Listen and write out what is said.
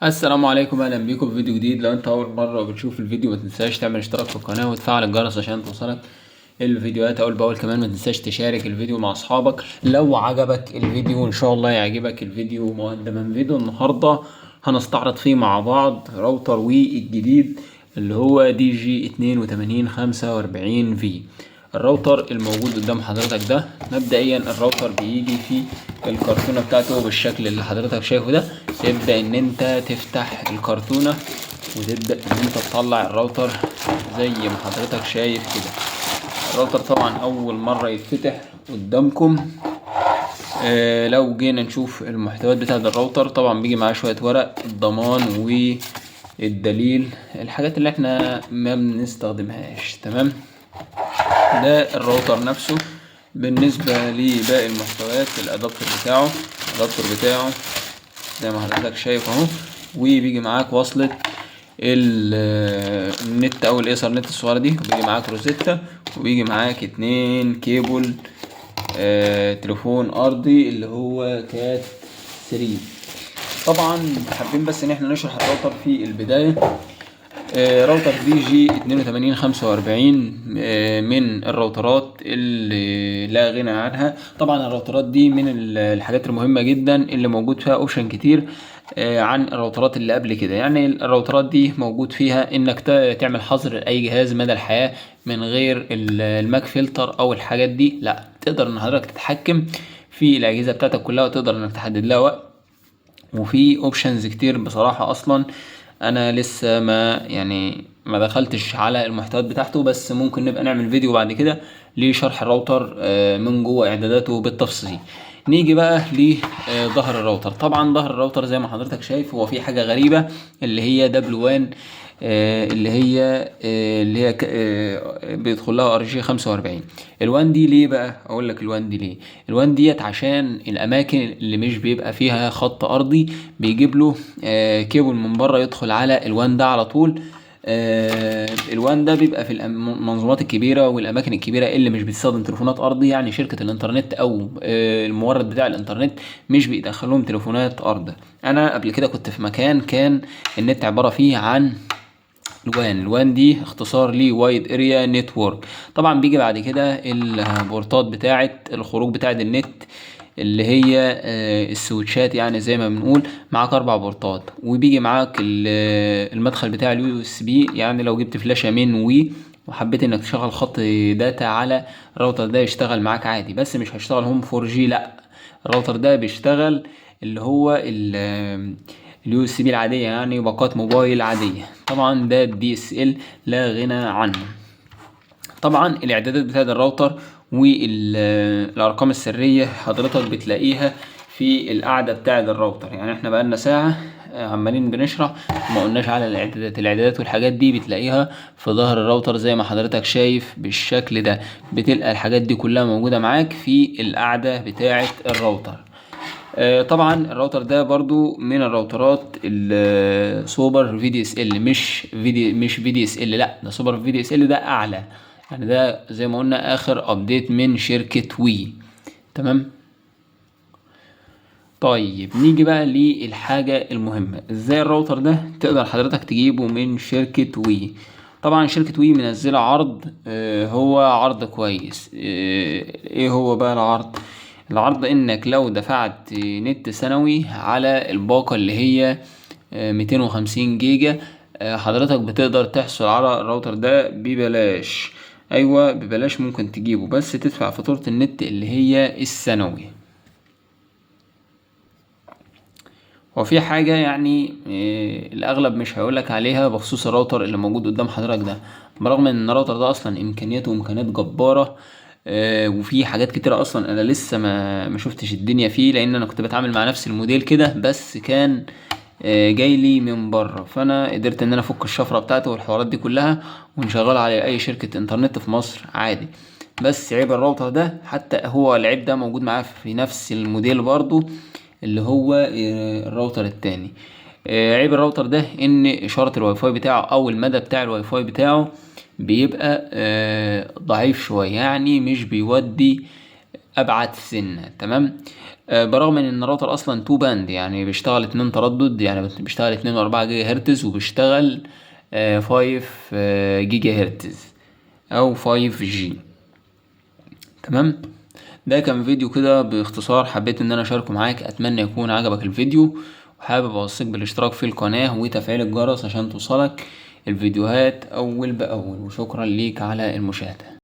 السلام عليكم، اهلا بيكم في فيديو جديد. لو انت اول مره بتشوف الفيديو ما تنساش تعمل اشتراك في القناه وتفعل الجرس عشان توصلك الفيديوهات اول باول. كمان ما تنساش تشارك الفيديو مع اصحابك لو عجبك الفيديو، وان شاء الله يعجبك الفيديو مقدما. فيديو النهارده هنستعرض فيه مع بعض راوتر وي الجديد اللي هو دي جي 8245 في. الراوتر الموجود قدام حضرتك ده مبدئيا الراوتر بيجي فيه الكرتونة بتاعته بالشكل اللي حضرتك شايفه ده. تبدأ ان انت تفتح الكرتونة وتبدأ ان انت تطلع الراوتر زي ما حضرتك شايف كده. الراوتر طبعا اول مرة يتفتح قدامكم. لو جينا نشوف المحتويات بتاعة الراوتر، طبعا بيجي معاه شوية ورق الضمان والدليل، الحاجات اللي احنا ما بنستخدمهاش. تمام، ده الراوتر نفسه. بالنسبة لباقي المحتويات، الادابتور بتاعه زي ما حضرتك شايف اهو، وبيجي معاك وصلة النت او الايثرنت الصغيرة دي، وبيجي معاك روزيتا، وبيجي معاك 2 كيبل تليفون ارضي اللي هو كات 3. طبعا حابين بس ان احنا نشرح الراوتر في البداية. راوتر دي جي 8245 من الراوترات اللي لا غنى عنها. طبعا الراوترات دي من الحاجات المهمة جدا اللي موجود فيها اوبشن كتير عن الراوترات اللي قبل كده. يعني الراوترات دي موجود فيها انك تعمل حظر لاي جهاز مدى الحياة من غير الماك فلتر او الحاجات دي. لا، تقدر ان حضرتك تتحكم في الاجهزة بتاعتك كلها، وتقدر انك تحدد لها وقت. وفي اوبشنز كتير بصراحة. اصلا انا لسه ما دخلتش على المحتويات بتاعته، بس ممكن نبقى نعمل فيديو بعد كده لشرح الراوتر من جوه اعداداته بالتفصيل. نيجي بقى لظهر الراوتر. طبعا ظهر الراوتر زي ما حضرتك شايف هو في حاجة غريبة اللي هي دبليو 1، اللي هي بيدخل لها ار جي 45. الوان دي ليه بقى؟ اقول لك الوان دي ليه. الوان ديت عشان الاماكن اللي مش بيبقى فيها خط ارضي بيجيب له كيبل من بره يدخل على الوان ده على طول. الوان ده بيبقى في المنظومات الكبيره والاماكن الكبيره اللي مش بتستخدم تليفونات ارضي، يعني شركه الانترنت او المورد بتاع الانترنت مش بيدخلهم تليفونات ارض. انا قبل كده كنت في مكان كان النت عباره فيه عن الوان دي اختصار لي وايد اريا نتورك. طبعا بيجي بعد كده البورتات بتاعه الخروج بتاعه النت اللي هي السويتشات، يعني زي ما بنقول. معاك 4 بورتات، وبيجي معاك المدخل بتاع اليو اس بي. يعني لو جبت فلاشة من وحبيت انك تشغل خط داتا على الراوتر ده يشتغل معاك عادي، بس مش هيشتغل هوم 4G. لا، الراوتر ده بيشتغل اللي هو اليو اس بي العادية، يعني باقات موبايل عادية. طبعا ده الدي اس ال لا غنى عنه. طبعا الاعدادات بتاعت الراوتر والارقام السرية حضرتك بتلاقيها في القاعدة بتاعت الراوتر. يعني احنا بقالنا ساعة عمالين بنشرح وما قلناش على الاعدادات والحاجات دي بتلاقيها في ظهر الراوتر زي ما حضرتك شايف بالشكل ده. بتلقى الحاجات دي كلها موجودة معاك في القاعدة بتاعت الراوتر. طبعا الراوتر ده برضو من الراوترات السوبر في دي اس ال، مش في دي اس ال، لا ده سوبر في دي اس ال، ده اعلى. يعني ده زي ما قلنا اخر ابديت من شركة وي. تمام. طيب نيجي بقى للحاجة المهمة، ازاي الراوتر ده تقدر حضرتك تجيبه من شركة وي. طبعا شركة وي منزلة عرض، هو عرض كويس. ايه هو بقى العرض؟ العرض انك لو دفعت نت سنوي على الباقة اللي هي 250 جيجا، حضرتك بتقدر تحصل على الراوتر ده ببلاش. ايوه ببلاش، ممكن تجيبه بس تدفع فاتورة النت اللي هي السنوي. وفي حاجة يعني الأغلب مش هيقولك عليها بخصوص الراوتر اللي موجود قدام حضرتك ده، برغم إن الراوتر ده أصلا إمكانياته إمكانيات جبارة. وفي حاجات كتيرة أصلا أنا لسه ما شفتش الدنيا فيه، لأن أنا كنت بتعامل مع نفس الموديل كده، بس كان جاي لي من بره. فأنا قدرت إن أنا أفك الشفرة بتاعته والحوارات دي كلها ونشغل على أي شركة إنترنت في مصر عادي. بس عيب الراوتر ده، حتى هو العيب ده موجود معاه في نفس الموديل برضو اللي هو الراوتر التاني. عيب الراوتر ده ان اشارة الواي فاي بتاعه او المدى بتاع الواي فاي بتاعه بيبقى ضعيف شوية، يعني مش بيودي ابعد سنة. تمام. برغم ان الراوتر اصلا تو باند، يعني بيشتغل 2 تردد، يعني بيشتغل 2.4 جيجا هرتز، وبيشتغل 5 جيجا هرتز او 5G. تمام. ده كان فيديو كده باختصار، حبيت ان انا اشاركه معاك. اتمنى يكون عجبك الفيديو، وحابب اوصيك بالاشتراك في القناة وتفعيل الجرس عشان توصلك الفيديوهات اول باول. وشكرا ليك على المشاهدة.